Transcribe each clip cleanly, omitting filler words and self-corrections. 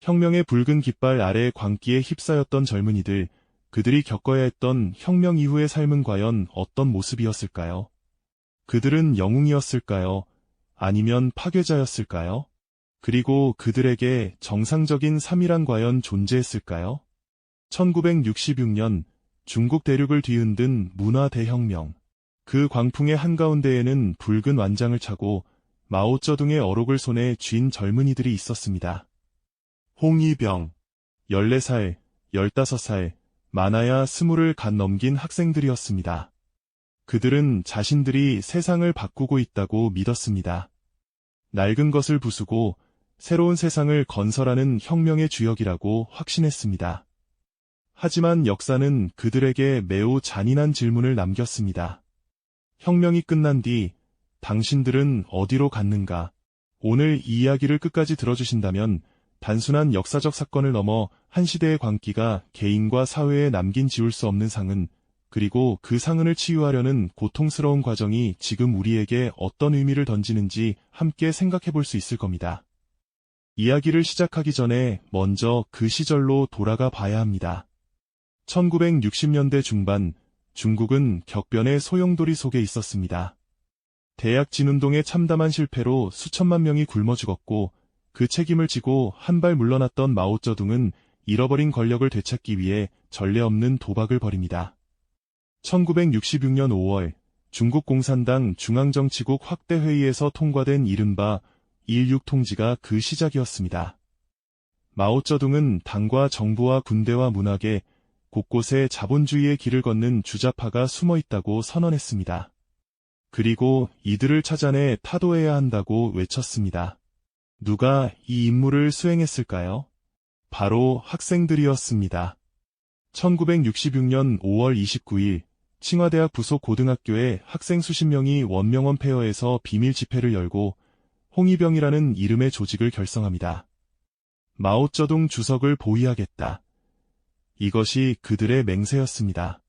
혁명의 붉은 깃발 아래 광기에 휩싸였던 젊은이들, 그들이 겪어야 했던 혁명 이후의 삶은 과연 어떤 모습이었을까요? 그들은 영웅이었을까요? 아니면 파괴자였을까요? 그리고 그들에게 정상적인 삶이란 과연 존재했을까요? 1966년 중국 대륙을 뒤흔든 문화 대혁명. 그 광풍의 한가운데에는 붉은 완장을 차고 마오쩌둥의 어록을 손에 쥔 젊은이들이 있었습니다. 홍위병, 14살, 15살, 많아야 20을 갓 넘긴 학생들이었습니다. 그들은 자신들이 세상을 바꾸고 있다고 믿었습니다. 낡은 것을 부수고 새로운 세상을 건설하는 혁명의 주역이라고 확신했습니다. 하지만 역사는 그들에게 매우 잔인한 질문을 남겼습니다. 혁명이 끝난 뒤 당신들은 어디로 갔는가? 오늘 이 이야기를 끝까지 들어주신다면 단순한 역사적 사건을 넘어 한 시대의 광기가 개인과 사회에 남긴 지울 수 없는 상흔, 그리고 그 상흔을 치유하려는 고통스러운 과정이 지금 우리에게 어떤 의미를 던지는지 함께 생각해 볼 수 있을 겁니다. 이야기를 시작하기 전에 먼저 그 시절로 돌아가 봐야 합니다. 1960년대 중반, 중국은 격변의 소용돌이 속에 있었습니다. 대약 진운동의 참담한 실패로 수천만 명이 굶어 죽었고, 그 책임을 지고 한 발 물러났던 마오쩌둥은 잃어버린 권력을 되찾기 위해 전례 없는 도박을 벌입니다. 1966년 5월, 중국 공산당 중앙정치국 확대회의에서 통과된 이른바 1.6 통지가 그 시작이었습니다. 마오쩌둥은 당과 정부와 군대와 문학에 곳곳에 자본주의의 길을 걷는 주자파가 숨어 있다고 선언했습니다. 그리고 이들을 찾아내 타도해야 한다고 외쳤습니다. 누가 이 임무를 수행했을까요? 바로 학생들이었습니다. 1966년 5월 29일, 칭화대학 부속 고등학교에 학생 수십 명이 원명원 폐허에서 비밀 집회를 열고 홍위병이라는 이름의 조직을 결성합니다. 마오쩌둥 주석을 보위하겠다. 이것이 그들의 맹세였습니다.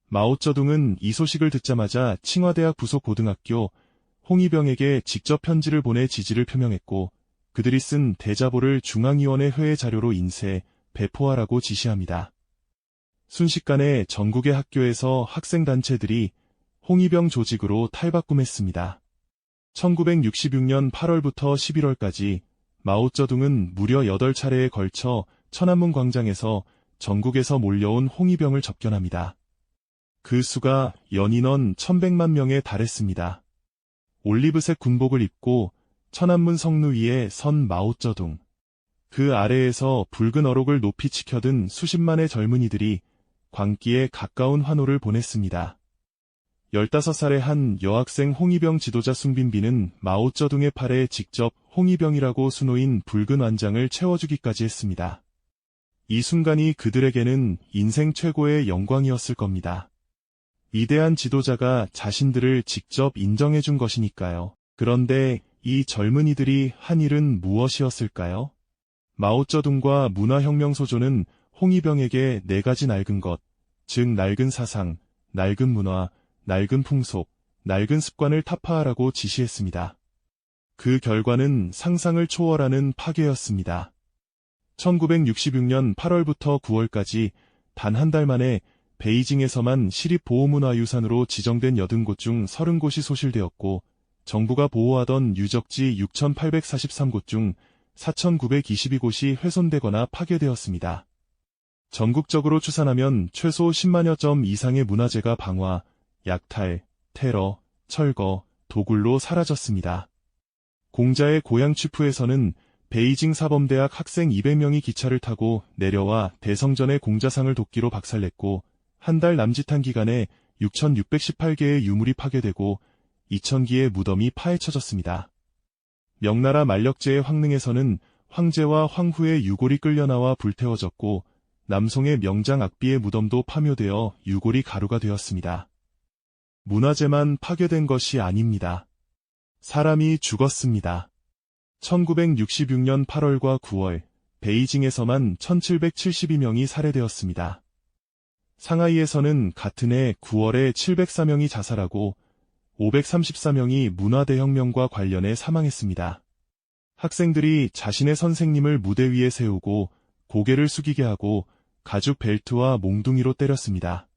마오쩌둥은 이 소식을 듣자마자 칭화대학 부속 고등학교 홍위병에게 직접 편지를 보내 지지를 표명했고, 그들이 쓴 대자보를 중앙위원회 회의 자료로 인쇄, 배포하라고 지시합니다. 순식간에 전국의 학교에서 학생단체들이 홍위병 조직으로 탈바꿈했습니다. 1966년 8월부터 11월까지 마오쩌둥은 무려 8차례에 걸쳐 천안문 광장에서 전국에서 몰려온 홍위병을 접견합니다. 그 수가 연인원 1100만 명에 달했습니다. 올리브색 군복을 입고 천안문 성루 위에 선 마오쩌둥. 그 아래에서 붉은 어록을 높이 치켜든 수십만의 젊은이들이 광기에 가까운 환호를 보냈습니다. 15살의 한 여학생 홍위병 지도자 숭빈비는 마오쩌둥의 팔에 직접 홍위병이라고 수놓인 붉은 완장을 채워주기까지 했습니다. 이 순간이 그들에게는 인생 최고의 영광이었을 겁니다. 위대한 지도자가 자신들을 직접 인정해준 것이니까요. 그런데 이 젊은이들이 한 일은 무엇이었을까요? 마오쩌둥과 문화혁명 소조는 홍위병에게 4가지 낡은 것, 즉 낡은 사상, 낡은 문화, 낡은 풍속, 낡은 습관을 타파하라고 지시했습니다. 그 결과는 상상을 초월하는 파괴였습니다. 1966년 8월부터 9월까지 단 한 달 만에 베이징에서만 시립보호문화유산으로 지정된 80곳 중 30곳이 소실되었고, 정부가 보호하던 유적지 6,843곳 중 4,922곳이 훼손되거나 파괴되었습니다. 전국적으로 추산하면 최소 10만여 점 이상의 문화재가 방화, 약탈, 테러, 철거, 도굴로 사라졌습니다. 공자의 고향 취푸에서는 베이징 사범대학 학생 200명이 기차를 타고 내려와 대성전의 공자상을 도끼로 박살냈고, 한 달 남짓한 기간에 6,618개의 유물이 파괴되고 2,000기의 무덤이 파헤쳐졌습니다. 명나라 만력제의 황릉에서는 황제와 황후의 유골이 끌려나와 불태워졌고, 남송의 명장 악비의 무덤도 파묘되어 유골이 가루가 되었습니다. 문화재만 파괴된 것이 아닙니다. 사람이 죽었습니다. 1966년 8월과 9월, 베이징에서만 1772명이 살해되었습니다. 상하이에서는 같은 해 9월에 704명이 자살하고 534명이 문화대혁명과 관련해 사망했습니다. 학생들이 자신의 선생님을 무대 위에 세우고 고개를 숙이게 하고 가죽 벨트와 몽둥이로 때렸습니다.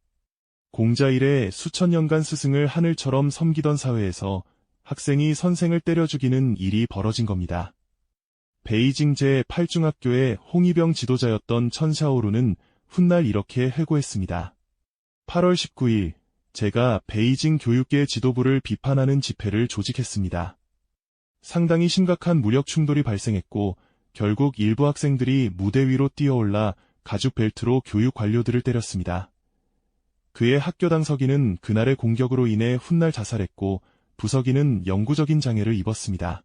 공자 이래 수천 년간 스승을 하늘처럼 섬기던 사회에서 학생이 선생을 때려 죽이는 일이 벌어진 겁니다. 베이징 제8중학교의 홍위병 지도자였던 천샤오루는 훗날 이렇게 회고했습니다. 8월 19일, 제가 베이징 교육계 지도부를 비판하는 집회를 조직했습니다. 상당히 심각한 무력 충돌이 발생했고 결국 일부 학생들이 무대 위로 뛰어올라 가죽 벨트로 교육 관료들을 때렸습니다. 그의 학교당 서기는 그날의 공격으로 인해 훗날 자살했고 부서기는 영구적인 장애를 입었습니다.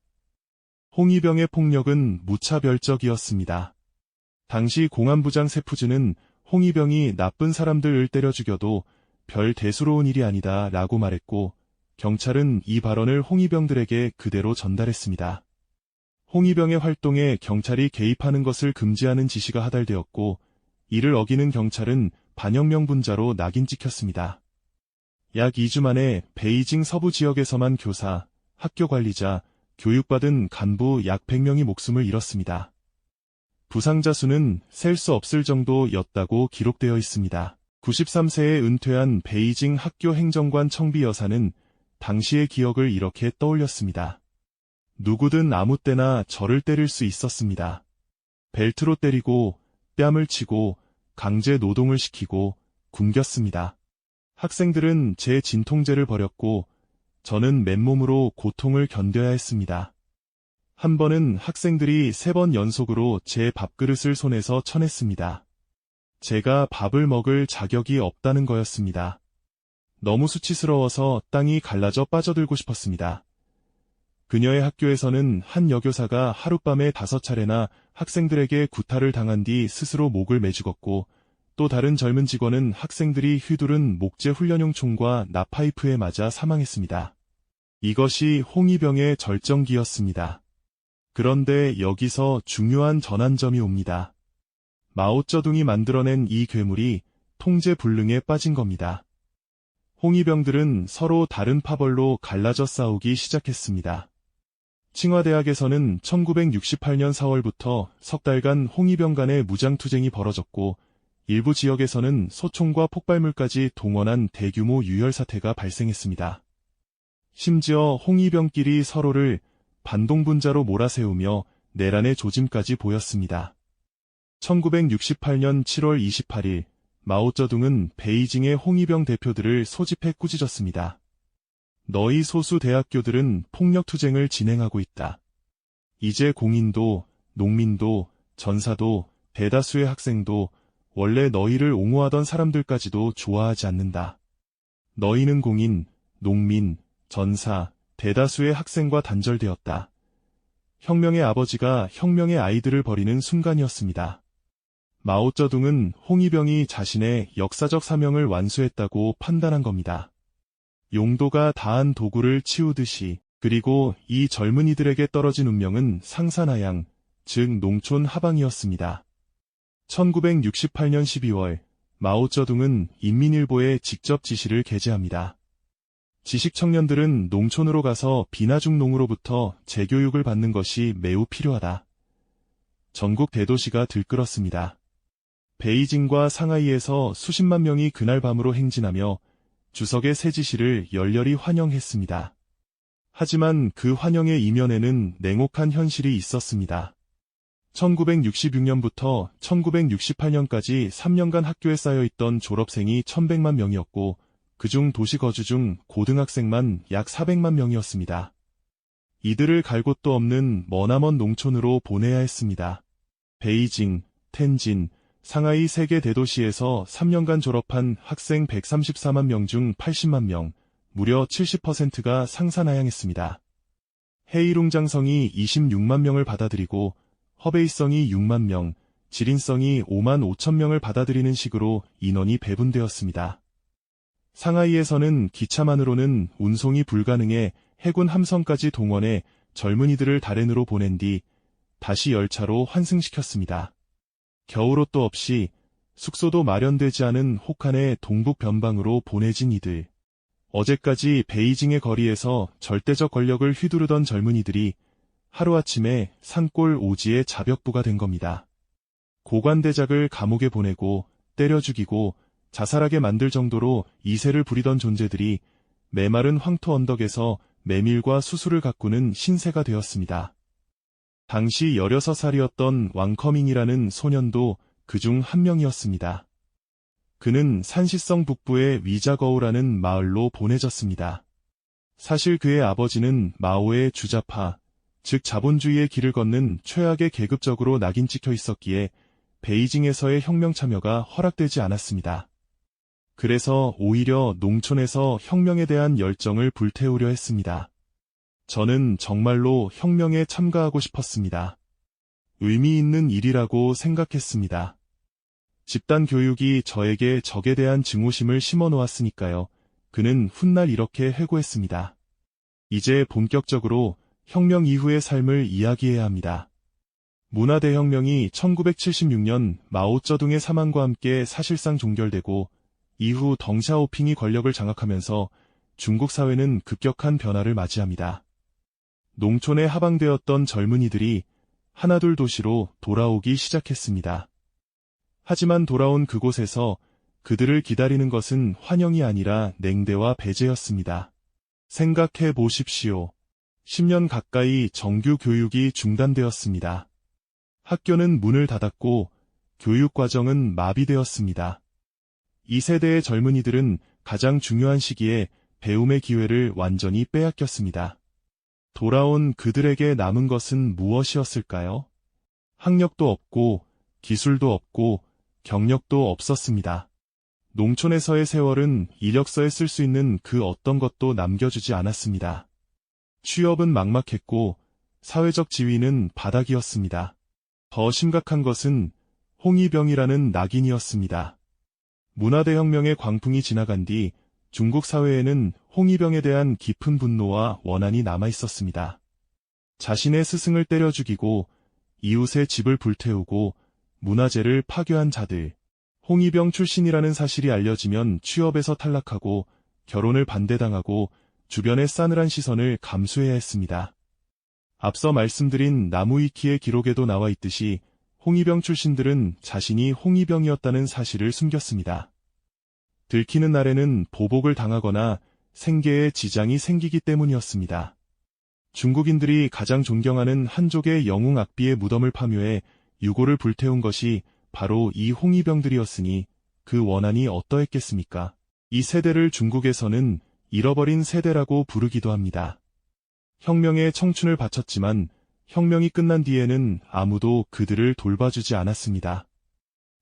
홍위병의 폭력은 무차별적이었습니다. 당시 공안부장 세푸즈는 홍위병이 나쁜 사람들을 때려 죽여도 별 대수로운 일이 아니다 라고 말했고 경찰은 이 발언을 홍위병들에게 그대로 전달했습니다. 홍위병의 활동에 경찰이 개입하는 것을 금지하는 지시가 하달되었고 이를 어기는 경찰은 반혁명 분자로 낙인 찍혔습니다. 약 2주 만에 베이징 서부 지역에서만 교사, 학교 관리자, 교육받은 간부 약 100명이 목숨을 잃었습니다. 부상자 수는 셀 수 없을 정도였다고 기록되어 있습니다. 93세에 은퇴한 베이징 학교 행정관 청비 여사는 당시의 기억을 이렇게 떠올렸습니다. 누구든 아무 때나 저를 때릴 수 있었습니다. 벨트로 때리고 뺨을 치고 강제 노동을 시키고 굶겼습니다. 학생들은 제 진통제를 버렸고 저는 맨몸으로 고통을 견뎌야 했습니다. 한 번은 학생들이 3번 연속으로 제 밥그릇을 손에서 쳐냈습니다. 제가 밥을 먹을 자격이 없다는 거였습니다. 너무 수치스러워서 땅이 갈라져 빠져들고 싶었습니다. 그녀의 학교에서는 한 여교사가 하룻밤에 5차례나 학생들에게 구타를 당한 뒤 스스로 목을 매죽었고 또 다른 젊은 직원은 학생들이 휘두른 목재 훈련용 총과 나파이프에 맞아 사망했습니다. 이것이 홍위병의 절정기였습니다. 그런데 여기서 중요한 전환점이 옵니다. 마오쩌둥이 만들어낸 이 괴물이 통제불능에 빠진 겁니다. 홍위병들은 서로 다른 파벌로 갈라져 싸우기 시작했습니다. 칭화대학에서는 1968년 4월부터 석 달간 홍위병 간의 무장투쟁이 벌어졌고 일부 지역에서는 소총과 폭발물까지 동원한 대규모 유혈 사태가 발생했습니다. 심지어 홍위병끼리 서로를 반동분자로 몰아세우며 내란의 조짐까지 보였습니다. 1968년 7월 28일 마오쩌둥은 베이징의 홍위병 대표들을 소집해 꾸짖었습니다. 너희 소수 대학교들은 폭력투쟁을 진행하고 있다. 이제 공인도, 농민도, 전사도, 대다수의 학생도 원래 너희를 옹호하던 사람들까지도 좋아하지 않는다. 너희는 공인, 농민, 전사, 대다수의 학생과 단절되었다. 혁명의 아버지가 혁명의 아이들을 버리는 순간이었습니다. 마오쩌둥은 홍위병이 자신의 역사적 사명을 완수했다고 판단한 겁니다. 용도가 다한 도구를 치우듯이. 그리고 이 젊은이들에게 떨어진 운명은 상산하양, 즉 농촌 하방이었습니다. 1968년 12월 마오쩌둥은 인민일보에 직접 지시를 게재합니다. 지식 청년들은 농촌으로 가서 비나중농으로부터 재교육을 받는 것이 매우 필요하다. 전국 대도시가 들끓었습니다. 베이징과 상하이에서 수십만 명이 그날 밤으로 행진하며 주석의 새 지시를 열렬히 환영했습니다. 하지만 그 환영의 이면에는 냉혹한 현실이 있었습니다. 1966년부터 1968년까지 3년간 학교에 쌓여있던 졸업생이 1100만 명이었고 그중 도시 거주 중 고등학생만 약 400만 명이었습니다. 이들을 갈 곳도 없는 머나먼 농촌으로 보내야 했습니다. 베이징, 텐진, 상하이 3개 대도시에서 3년간 졸업한 학생 134만 명 중 80만 명, 무려 70%가 상산하향했습니다. 헤이룽장성이 26만 명을 받아들이고 허베이성이 6만 명, 지린성이 5만 5천 명을 받아들이는 식으로 인원이 배분되었습니다. 상하이에서는 기차만으로는 운송이 불가능해 해군 함선까지 동원해 젊은이들을 다롄으로 보낸 뒤 다시 열차로 환승시켰습니다. 겨울옷도 없이 숙소도 마련되지 않은 혹한의 동북 변방으로 보내진 이들. 어제까지 베이징의 거리에서 절대적 권력을 휘두르던 젊은이들이 하루아침에 산골 오지의 자벽부가 된 겁니다. 고관대작을 감옥에 보내고 때려 죽이고 자살하게 만들 정도로 이세를 부리던 존재들이 메마른 황토 언덕에서 메밀과 수수를 가꾸는 신세가 되었습니다. 당시 16살이었던 왕커밍이라는 소년도 그중 한 명이었습니다. 그는 산시성 북부의 위자거우라는 마을로 보내졌습니다. 사실 그의 아버지는 마오의 주자파, 즉 자본주의의 길을 걷는 최악의 계급적으로 낙인 찍혀 있었기에 베이징에서의 혁명 참여가 허락되지 않았습니다. 그래서 오히려 농촌에서 혁명에 대한 열정을 불태우려 했습니다. 저는 정말로 혁명에 참가하고 싶었습니다. 의미 있는 일이라고 생각했습니다. 집단 교육이 저에게 적에 대한 증오심을 심어 놓았으니까요. 그는 훗날 이렇게 회고했습니다. 이제 본격적으로 혁명 이후의 삶을 이야기해야 합니다. 문화대혁명이 1976년 마오쩌둥의 사망과 함께 사실상 종결되고 이후 덩샤오핑이 권력을 장악하면서 중국 사회는 급격한 변화를 맞이합니다. 농촌에 하방되었던 젊은이들이 하나둘 도시로 돌아오기 시작했습니다. 하지만 돌아온 그곳에서 그들을 기다리는 것은 환영이 아니라 냉대와 배제였습니다. 생각해 보십시오. 10년 가까이 정규 교육이 중단되었습니다. 학교는 문을 닫았고 교육 과정은 마비되었습니다. 이 세대의 젊은이들은 가장 중요한 시기에 배움의 기회를 완전히 빼앗겼습니다. 돌아온 그들에게 남은 것은 무엇이었을까요? 학력도 없고 기술도 없고 경력도 없었습니다. 농촌에서의 세월은 이력서에 쓸 수 있는 그 어떤 것도 남겨주지 않았습니다. 취업은 막막했고 사회적 지위는 바닥이었습니다. 더 심각한 것은 홍위병이라는 낙인이었습니다. 문화대혁명의 광풍이 지나간 뒤 중국 사회에는 홍위병에 대한 깊은 분노와 원한이 남아있었습니다. 자신의 스승을 때려 죽이고 이웃의 집을 불태우고 문화재를 파괴한 자들, 홍위병 출신이라는 사실이 알려지면 취업에서 탈락하고 결혼을 반대당하고 주변의 싸늘한 시선을 감수해야 했습니다. 앞서 말씀드린 나무위키의 기록에도 나와 있듯이 홍위병 출신들은 자신이 홍위병이었다는 사실을 숨겼습니다. 들키는 날에는 보복을 당하거나 생계에 지장이 생기기 때문이었습니다. 중국인들이 가장 존경하는 한족의 영웅 악비의 무덤을 파묘해 유골을 불태운 것이 바로 이 홍위병들이었으니 그 원한이 어떠했겠습니까? 이 세대를 중국에서는 잃어버린 세대라고 부르기도 합니다. 혁명에 청춘을 바쳤지만 혁명이 끝난 뒤에는 아무도 그들을 돌봐주지 않았습니다.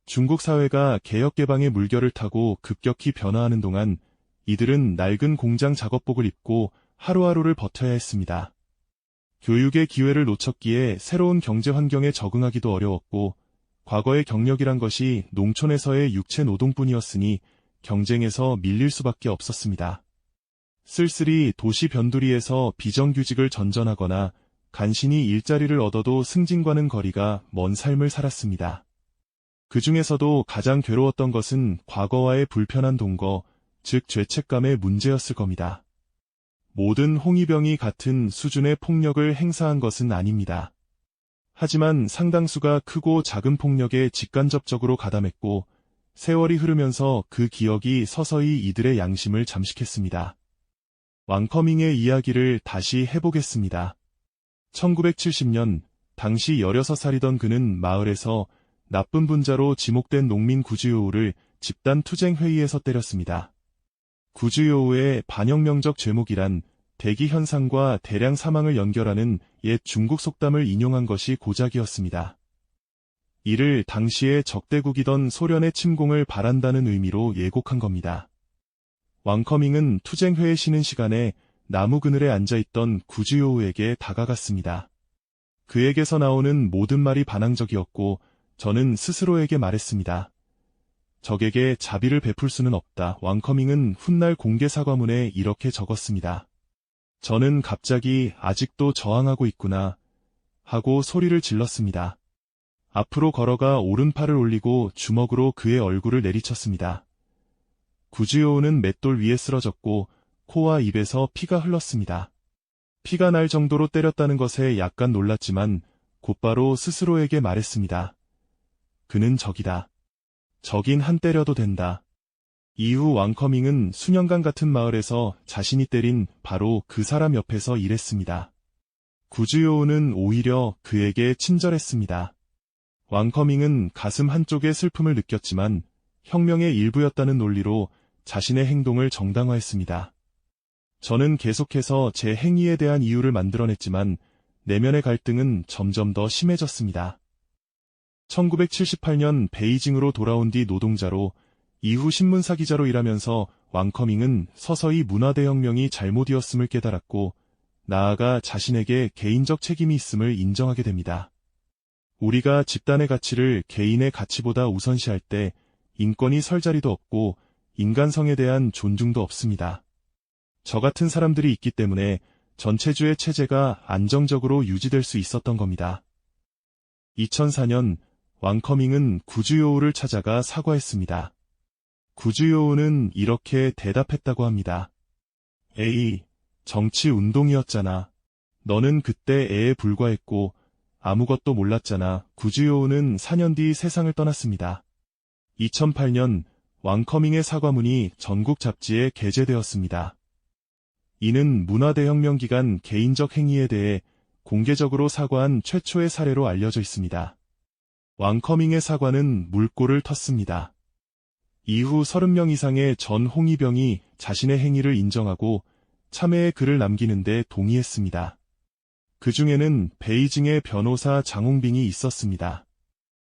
중국 사회가 개혁개방의 물결을 타고 급격히 변화하는 동안 이들은 낡은 공장 작업복을 입고 하루하루를 버텨야 했습니다. 교육의 기회를 놓쳤기에 새로운 경제 환경에 적응하기도 어려웠고 과거의 경력이란 것이 농촌에서의 육체 노동뿐이었으니 경쟁에서 밀릴 수밖에 없었습니다. 쓸쓸히 도시 변두리에서 비정규직을 전전하거나 간신히 일자리를 얻어도 승진과는 거리가 먼 삶을 살았습니다. 그 중에서도 가장 괴로웠던 것은 과거와의 불편한 동거, 즉 죄책감의 문제였을 겁니다. 모든 홍위병이 같은 수준의 폭력을 행사한 것은 아닙니다. 하지만 상당수가 크고 작은 폭력에 직간접적으로 가담했고 세월이 흐르면서 그 기억이 서서히 이들의 양심을 잠식했습니다. 왕커밍의 이야기를 다시 해보겠습니다. 1970년 당시 16살이던 그는 마을에서 나쁜 분자로 지목된 농민 구주요우를 집단 투쟁 회의에서 때렸습니다. 구주요우의 반혁명적 죄목이란 대기 현상과 대량 사망을 연결하는 옛 중국 속담을 인용한 것이 고작이었습니다. 이를 당시의 적대국이던 소련의 침공을 바란다는 의미로 예곡한 겁니다. 왕커밍은 투쟁회에 쉬는 시간에 나무 그늘에 앉아있던 구주요우에게 다가갔습니다. 그에게서 나오는 모든 말이 반항적이었고 저는 스스로에게 말했습니다. 적에게 자비를 베풀 수는 없다. 왕커밍은 훗날 공개 사과문에 이렇게 적었습니다. 저는 갑자기 아직도 저항하고 있구나 하고 소리를 질렀습니다. 앞으로 걸어가 오른팔을 올리고 주먹으로 그의 얼굴을 내리쳤습니다. 구주요우는 맷돌 위에 쓰러졌고 코와 입에서 피가 흘렀습니다. 피가 날 정도로 때렸다는 것에 약간 놀랐지만 곧바로 스스로에게 말했습니다. 그는 적이다. 적인 한 때려도 된다. 이후 왕커밍은 수년간 같은 마을에서 자신이 때린 바로 그 사람 옆에서 일했습니다. 구주요우는 오히려 그에게 친절했습니다. 왕커밍은 가슴 한쪽에 슬픔을 느꼈지만 혁명의 일부였다는 논리로 자신의 행동을 정당화했습니다. 저는 계속해서 제 행위에 대한 이유를 만들어냈지만 내면의 갈등은 점점 더 심해졌습니다. 1978년 베이징으로 돌아온 뒤 노동자로 이후 신문사 기자로 일하면서 왕커밍은 서서히 문화대혁명이 잘못이었음을 깨달았고 나아가 자신에게 개인적 책임이 있음을 인정하게 됩니다. 우리가 집단의 가치를 개인의 가치보다 우선시할 때 인권이 설 자리도 없고 인간성에 대한 존중도 없습니다. 저 같은 사람들이 있기 때문에 전체주의 체제가 안정적으로 유지될 수 있었던 겁니다. 2004년 왕커밍은 구주요우를 찾아가 사과했습니다. 구주요우는 이렇게 대답했다고 합니다. 에이, 정치 운동이었잖아. 너는 그때 애에 불과했고 아무것도 몰랐잖아. 구주요우는 4년 뒤 세상을 떠났습니다. 2008년 왕커밍의 사과문이 전국 잡지에 게재되었습니다. 이는 문화대혁명 기간 개인적 행위에 대해 공개적으로 사과한 최초의 사례로 알려져 있습니다. 왕커밍의 사과는 물꼬를 텄습니다. 이후 30명 이상의 전 홍위병이 자신의 행위를 인정하고 참회의 글을 남기는 데 동의했습니다. 그 중에는 베이징의 변호사 장홍빙이 있었습니다.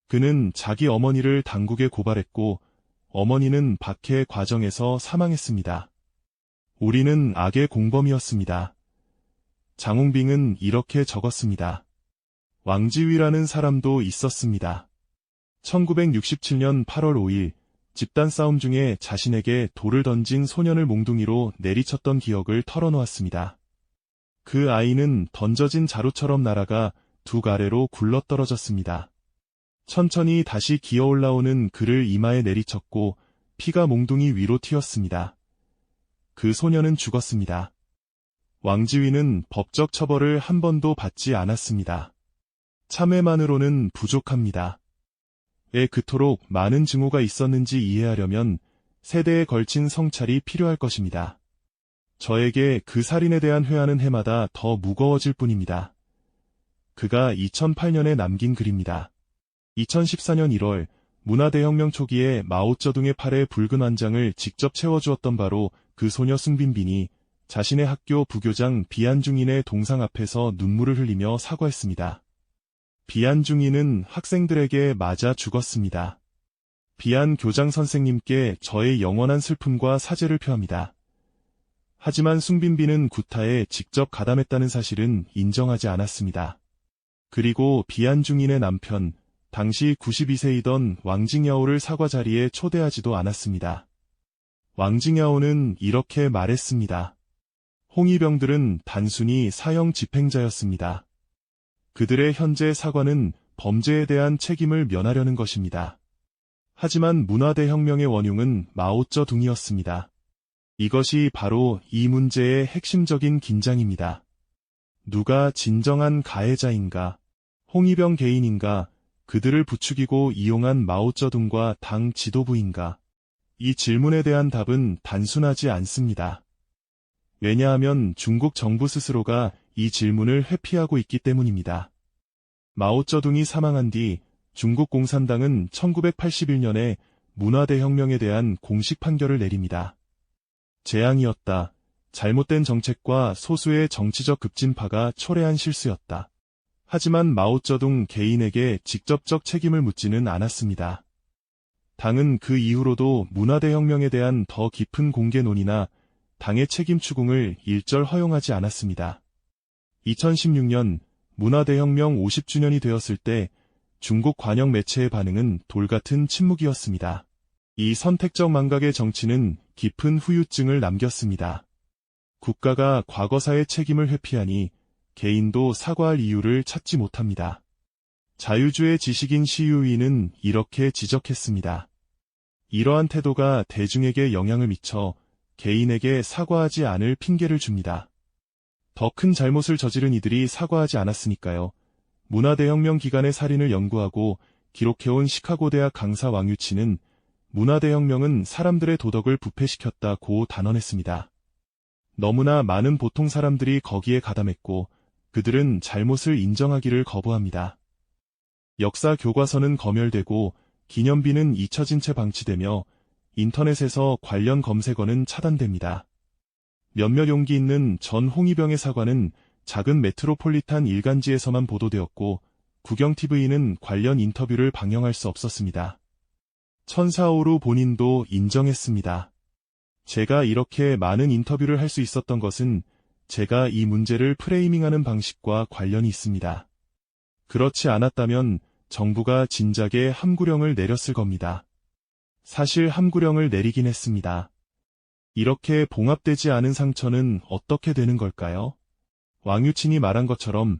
그는 자기 어머니를 당국에 고발했고 어머니는 박해 과정에서 사망했습니다. 우리는 악의 공범이었습니다. 장홍빙은 이렇게 적었습니다. 왕지위라는 사람도 있었습니다. 1967년 8월 5일 집단 싸움 중에 자신에게 돌을 던진 소년을 몽둥이로 내리쳤던 기억을 털어놓았습니다. 그 아이는 던져진 자루처럼 날아가 두 가래로 굴러떨어졌습니다. 천천히 다시 기어 올라오는 그를 이마에 내리쳤고 피가 몽둥이 위로 튀었습니다. 그 소년은 죽었습니다. 왕지위는 법적 처벌을 한 번도 받지 않았습니다. 참회만으로는 부족합니다. 왜 그토록 많은 증오가 있었는지 이해하려면 세대에 걸친 성찰이 필요할 것입니다. 저에게 그 살인에 대한 회화는 해마다 더 무거워질 뿐입니다. 그가 2008년에 남긴 글입니다. 2014년 1월 문화대혁명 초기에 마오쩌둥의 팔에 붉은 완장을 직접 채워주었던 바로 그 소녀 숭빈빈이 자신의 학교 부교장 비안중인의 동상 앞에서 눈물을 흘리며 사과했습니다. 비안중인은 학생들에게 맞아 죽었습니다. 비안 교장 선생님께 저의 영원한 슬픔과 사죄를 표합니다. 하지만 숭빈빈은 구타에 직접 가담했다는 사실은 인정하지 않았습니다. 그리고 비안중인의 남편, 당시 92세이던 왕징야오를 사과 자리에 초대하지도 않았습니다. 왕징야오는 이렇게 말했습니다. 홍위병들은 단순히 사형 집행자였습니다. 그들의 현재 사과는 범죄에 대한 책임을 면하려는 것입니다. 하지만 문화대혁명의 원흉은 마오쩌둥이었습니다. 이것이 바로 이 문제의 핵심적인 긴장입니다. 누가 진정한 가해자인가? 홍위병 개인인가? 그들을 부추기고 이용한 마오쩌둥과 당 지도부인가? 이 질문에 대한 답은 단순하지 않습니다. 왜냐하면 중국 정부 스스로가 이 질문을 회피하고 있기 때문입니다. 마오쩌둥이 사망한 뒤 중국 공산당은 1981년에 문화대혁명에 대한 공식 판결을 내립니다. 재앙이었다. 잘못된 정책과 소수의 정치적 급진파가 초래한 실수였다. 하지만 마오쩌둥 개인에게 직접적 책임을 묻지는 않았습니다. 당은 그 이후로도 문화대혁명에 대한 더 깊은 공개 논의나 당의 책임 추궁을 일절 허용하지 않았습니다. 2016년 문화대혁명 50주년이 되었을 때 중국 관영 매체의 반응은 돌같은 침묵이었습니다. 이 선택적 망각의 정치는 깊은 후유증을 남겼습니다. 국가가 과거사의 책임을 회피하니 개인도 사과할 이유를 찾지 못합니다. 자유주의 지식인 시유이는 이렇게 지적했습니다. 이러한 태도가 대중에게 영향을 미쳐 개인에게 사과하지 않을 핑계를 줍니다. 더 큰 잘못을 저지른 이들이 사과하지 않았으니까요. 문화대혁명 기간의 살인을 연구하고 기록해온 시카고 대학 강사 왕유치는 문화대혁명은 사람들의 도덕을 부패시켰다고 단언했습니다. 너무나 많은 보통 사람들이 거기에 가담했고 그들은 잘못을 인정하기를 거부합니다. 역사 교과서는 검열되고 기념비는 잊혀진 채 방치되며 인터넷에서 관련 검색어는 차단됩니다. 몇몇 용기 있는 전 홍위병의 사과는 작은 메트로폴리탄 일간지에서만 보도되었고 국영TV는 관련 인터뷰를 방영할 수 없었습니다. 천사오루 본인도 인정했습니다. 제가 이렇게 많은 인터뷰를 할 수 있었던 것은 제가 이 문제를 프레이밍하는 방식과 관련이 있습니다. 그렇지 않았다면 정부가 진작에 함구령을 내렸을 겁니다. 사실 함구령을 내리긴 했습니다. 이렇게 봉합되지 않은 상처는 어떻게 되는 걸까요? 왕유친이 말한 것처럼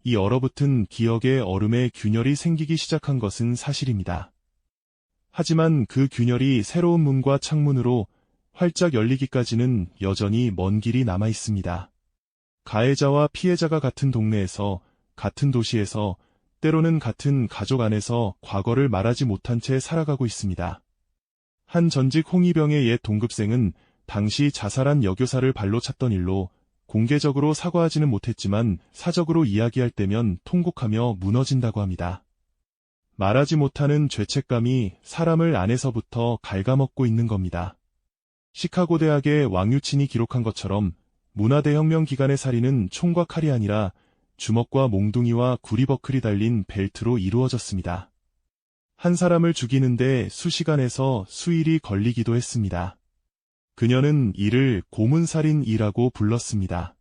이 얼어붙은 기억의 얼음에 균열이 생기기 시작한 것은 사실입니다. 하지만 그 균열이 새로운 문과 창문으로 활짝 열리기까지는 여전히 먼 길이 남아 있습니다. 가해자와 피해자가 같은 동네에서, 같은 도시에서, 때로는 같은 가족 안에서 과거를 말하지 못한 채 살아가고 있습니다. 한 전직 홍위병의 옛 동급생은 당시 자살한 여교사를 발로 찼던 일로 공개적으로 사과하지는 못했지만 사적으로 이야기할 때면 통곡하며 무너진다고 합니다. 말하지 못하는 죄책감이 사람을 안에서부터 갉아먹고 있는 겁니다. 시카고 대학의 왕유친이 기록한 것처럼 문화대혁명 기간의 살인은 총과 칼이 아니라 주먹과 몽둥이와 구리버클이 달린 벨트로 이루어졌습니다. 한 사람을 죽이는데 수시간에서 수일이 걸리기도 했습니다. 그녀는 이를 고문살인이라고 불렀습니다.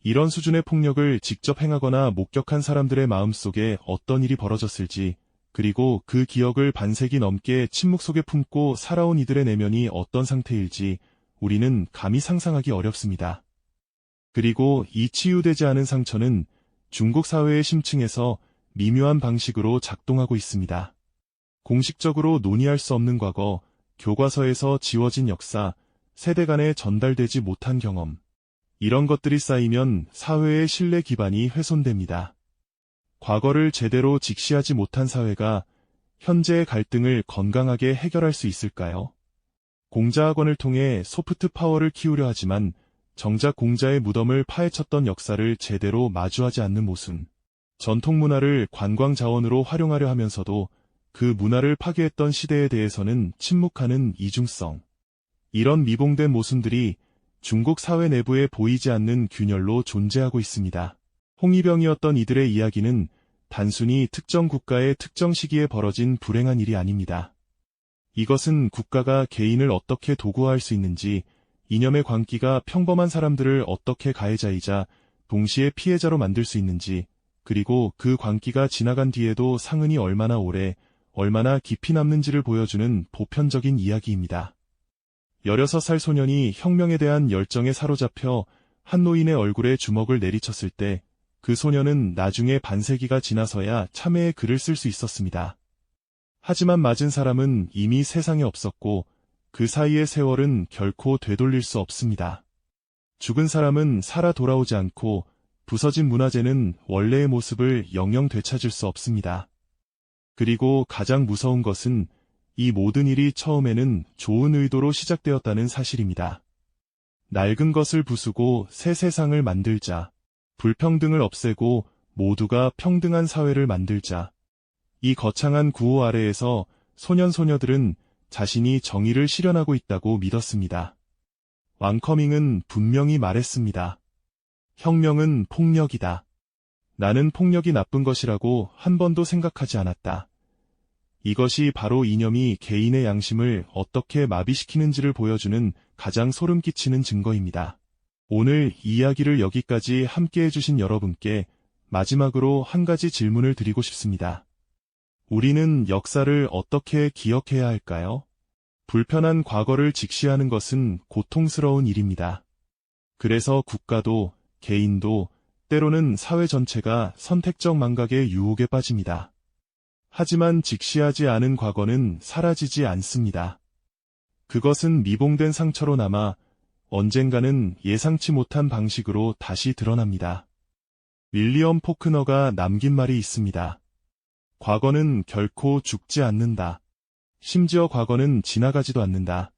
이런 수준의 폭력을 직접 행하거나 목격한 사람들의 마음속에 어떤 일이 벌어졌을지, 그리고 그 기억을 반세기 넘게 침묵 속에 품고 살아온 이들의 내면이 어떤 상태일지 우리는 감히 상상하기 어렵습니다. 그리고 이 치유되지 않은 상처는 중국 사회의 심층에서 미묘한 방식으로 작동하고 있습니다. 공식적으로 논의할 수 없는 과거, 교과서에서 지워진 역사, 세대 간에 전달되지 못한 경험, 이런 것들이 쌓이면 사회의 신뢰 기반이 훼손됩니다. 과거를 제대로 직시하지 못한 사회가 현재의 갈등을 건강하게 해결할 수 있을까요? 공자학원을 통해 소프트 파워를 키우려 하지만 정작 공자의 무덤을 파헤쳤던 역사를 제대로 마주하지 않는 모순, 전통 문화를 관광 자원으로 활용하려 하면서도 그 문화를 파괴했던 시대에 대해서는 침묵하는 이중성, 이런 미봉된 모순들이 중국 사회 내부에 보이지 않는 균열로 존재하고 있습니다. 홍위병이었던 이들의 이야기는 단순히 특정 국가의 특정 시기에 벌어진 불행한 일이 아닙니다. 이것은 국가가 개인을 어떻게 도구화할 수 있는지, 이념의 광기가 평범한 사람들을 어떻게 가해자이자 동시에 피해자로 만들 수 있는지, 그리고 그 광기가 지나간 뒤에도 상흔이 얼마나 오래, 얼마나 깊이 남는지를 보여주는 보편적인 이야기입니다. 16살 소년이 혁명에 대한 열정에 사로잡혀 한 노인의 얼굴에 주먹을 내리쳤을 때 그 소년은 나중에 반세기가 지나서야 참회의 글을 쓸 수 있었습니다. 하지만 맞은 사람은 이미 세상에 없었고 그 사이의 세월은 결코 되돌릴 수 없습니다. 죽은 사람은 살아 돌아오지 않고 부서진 문화재는 원래의 모습을 영영 되찾을 수 없습니다. 그리고 가장 무서운 것은 이 모든 일이 처음에는 좋은 의도로 시작되었다는 사실입니다. 낡은 것을 부수고 새 세상을 만들자. 불평등을 없애고 모두가 평등한 사회를 만들자. 이 거창한 구호 아래에서 소년소녀들은 자신이 정의를 실현하고 있다고 믿었습니다. 왕커밍은 분명히 말했습니다. 혁명은 폭력이다. 나는 폭력이 나쁜 것이라고 한 번도 생각하지 않았다. 이것이 바로 이념이 개인의 양심을 어떻게 마비시키는지를 보여주는 가장 소름 끼치는 증거입니다. 오늘 이야기를 여기까지 함께 해주신 여러분께 마지막으로 한 가지 질문을 드리고 싶습니다. 우리는 역사를 어떻게 기억해야 할까요? 불편한 과거를 직시하는 것은 고통스러운 일입니다. 그래서 국가도, 개인도, 때로는 사회 전체가 선택적 망각의 유혹에 빠집니다. 하지만 직시하지 않은 과거는 사라지지 않습니다. 그것은 미봉된 상처로 남아 언젠가는 예상치 못한 방식으로 다시 드러납니다. 윌리엄 포크너가 남긴 말이 있습니다. 과거는 결코 죽지 않는다. 심지어 과거는 지나가지도 않는다.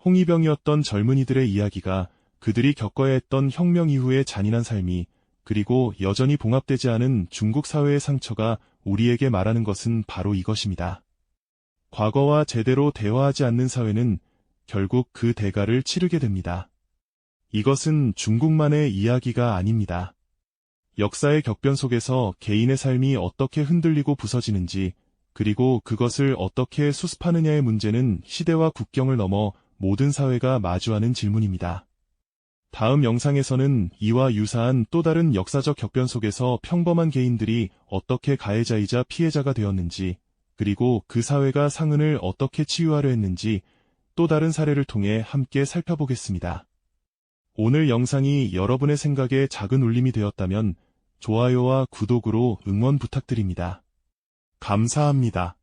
홍위병이었던 젊은이들의 이야기가 그들이 겪어야 했던 혁명 이후의 잔인한 삶이 그리고 여전히 봉합되지 않은 중국 사회의 상처가 우리에게 말하는 것은 바로 이것입니다. 과거와 제대로 대화하지 않는 사회는 결국 그 대가를 치르게 됩니다. 이것은 중국만의 이야기가 아닙니다. 역사의 격변 속에서 개인의 삶이 어떻게 흔들리고 부서지는지, 그리고 그것을 어떻게 수습하느냐의 문제는 시대와 국경을 넘어 모든 사회가 마주하는 질문입니다. 다음 영상에서는 이와 유사한 또 다른 역사적 격변 속에서 평범한 개인들이 어떻게 가해자이자 피해자가 되었는지, 그리고 그 사회가 상흔을 어떻게 치유하려 했는지 또 다른 사례를 통해 함께 살펴보겠습니다. 오늘 영상이 여러분의 생각에 작은 울림이 되었다면 좋아요와 구독으로 응원 부탁드립니다. 감사합니다.